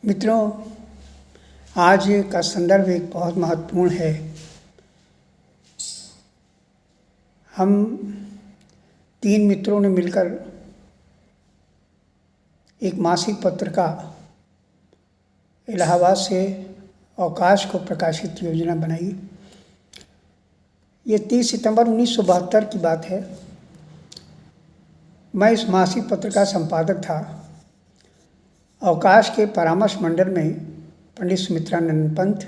मित्रों, आज का संदर्भ एक बहुत महत्वपूर्ण है। हम 3 मित्रों ने मिलकर एक मासिक पत्रिका इलाहाबाद से अवकाश को प्रकाशित योजना बनाई। ये 30 सितंबर 1972 की बात है। मैं इस मासिक पत्रिका संपादक था। अवकाश के परामर्श मंडल में पंडित सुमित्रानंद पंत,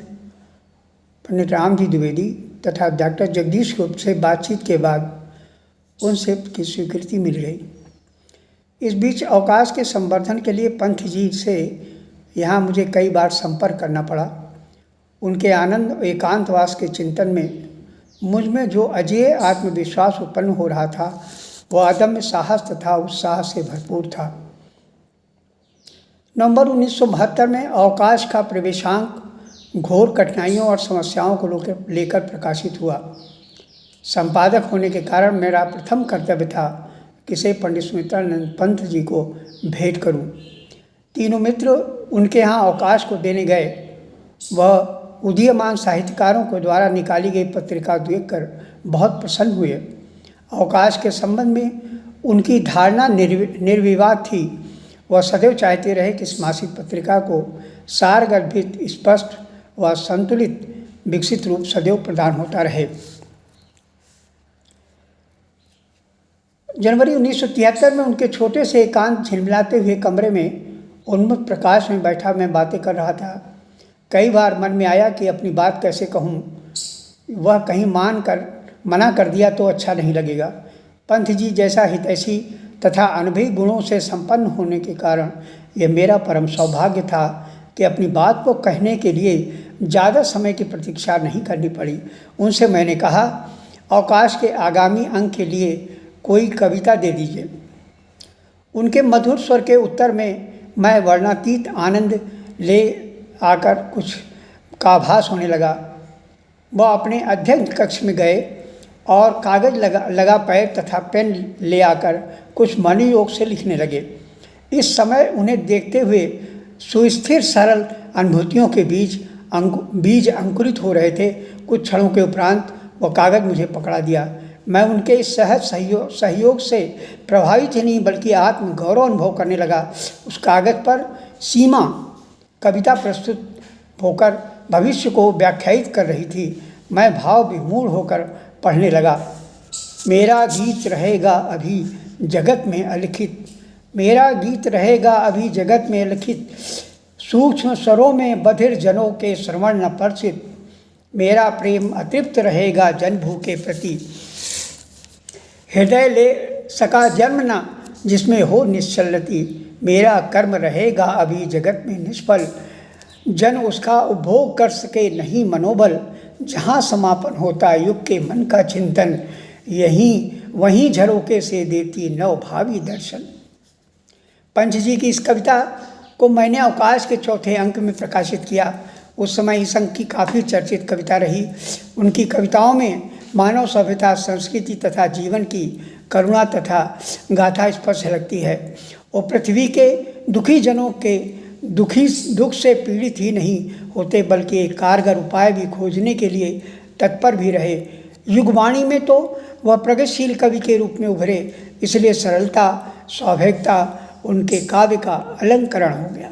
पंडित रामजी द्विवेदी तथा डॉक्टर जगदीश गुप्त से बातचीत के बाद उनसे की स्वीकृति मिल गई। इस बीच अवकाश के संवर्धन के लिए पंत जी से यहाँ मुझे कई बार संपर्क करना पड़ा। उनके आनंद एकांतवास के चिंतन में मुझ में जो अजेय आत्मविश्वास उत्पन्न हो रहा था वह अदम्य साहस तथा उत्साह से भरपूर था। नवंबर 1972 में अवकाश का प्रवेशांक घोर कठिनाइयों और समस्याओं को लेकर प्रकाशित हुआ। संपादक होने के कारण मेरा प्रथम कर्तव्य था कि से पंडित सुमित्रानंद पंत जी को भेंट करूं। तीनों मित्र उनके यहाँ अवकाश को देने गए। वह उदीयमान साहित्यकारों के द्वारा निकाली गई पत्रिका देखकर बहुत प्रसन्न हुए। अवकाश के संबंध में उनकी धारणा निर्विवाद थी। वह सदैव चाहते रहे कि इस मासिक पत्रिका को सारगर्भित, स्पष्ट व संतुलित विकसित रूप सदैव प्रदान होता रहे। जनवरी 1973 में उनके छोटे से एकांत झिलमिलाते हुए कमरे में उन्मुक्त प्रकाश में बैठा मैं बातें कर रहा था। कई बार मन में आया कि अपनी बात कैसे कहूँ, वह कहीं मना कर दिया तो अच्छा नहीं लगेगा। पंत जी जैसा हितैषी तथा अनुभवी गुणों से संपन्न होने के कारण यह मेरा परम सौभाग्य था कि अपनी बात को कहने के लिए ज़्यादा समय की प्रतीक्षा नहीं करनी पड़ी। उनसे मैंने कहा, अवकाश के आगामी अंक के लिए कोई कविता दे दीजिए। उनके मधुर स्वर के उत्तर में मैं वर्णातीत आनंद ले आकर कुछ का आभास होने लगा। वह अपने अध्ययन कक्ष में गए और कागज़ लगा पैड तथा पेन ले आकर कुछ मनोयोग से लिखने लगे। इस समय उन्हें देखते हुए सुस्थिर सरल अनुभूतियों के बीज अंकुरित हो रहे थे। कुछ क्षणों के उपरांत वह कागज़ मुझे पकड़ा दिया। मैं उनके इस सहज सहयोग से प्रभावित ही नहीं बल्कि आत्मगौरव अनुभव करने लगा। उस कागज़ पर सीमा कविता प्रस्तुत होकर भविष्य को व्याख्यायित कर रही थी। मैं भाव विमूढ़ होकर पढ़ने लगा। मेरा गीत रहेगा अभी जगत में अलिखित, मेरा गीत रहेगा अभी जगत में अलिखित, सूक्ष्म स्वरों में बधिर जनों के श्रवण न परसित, मेरा प्रेम अतृप्त रहेगा जनभू के प्रति, हृदय ले सका जन्म न जिसमें हो निश्चलती, मेरा कर्म रहेगा अभी जगत में निष्फल, जन उसका उपभोग कर सके नहीं मनोबल, जहाँ समापन होता युग के मन का चिंतन, वहीं झरोके से देती नव भावी दर्शन। पंच जी की इस कविता को मैंने अवकाश के चौथे अंक में प्रकाशित किया। उस समय इस अंक की काफ़ी चर्चित कविता रही। उनकी कविताओं में मानव सभ्यता, संस्कृति तथा जीवन की करुणा तथा गाथा स्पष्ट झलकती है। वो पृथ्वी के दुखी जनों के दुख से पीड़ित ही नहीं होते बल्कि एक कारगर उपाय भी खोजने के लिए तत्पर भी रहे। युगवाणी में तो वह प्रगतिशील कवि के रूप में उभरे, इसलिए सरलता, स्वाभाविकता उनके काव्य का अलंकरण हो गया।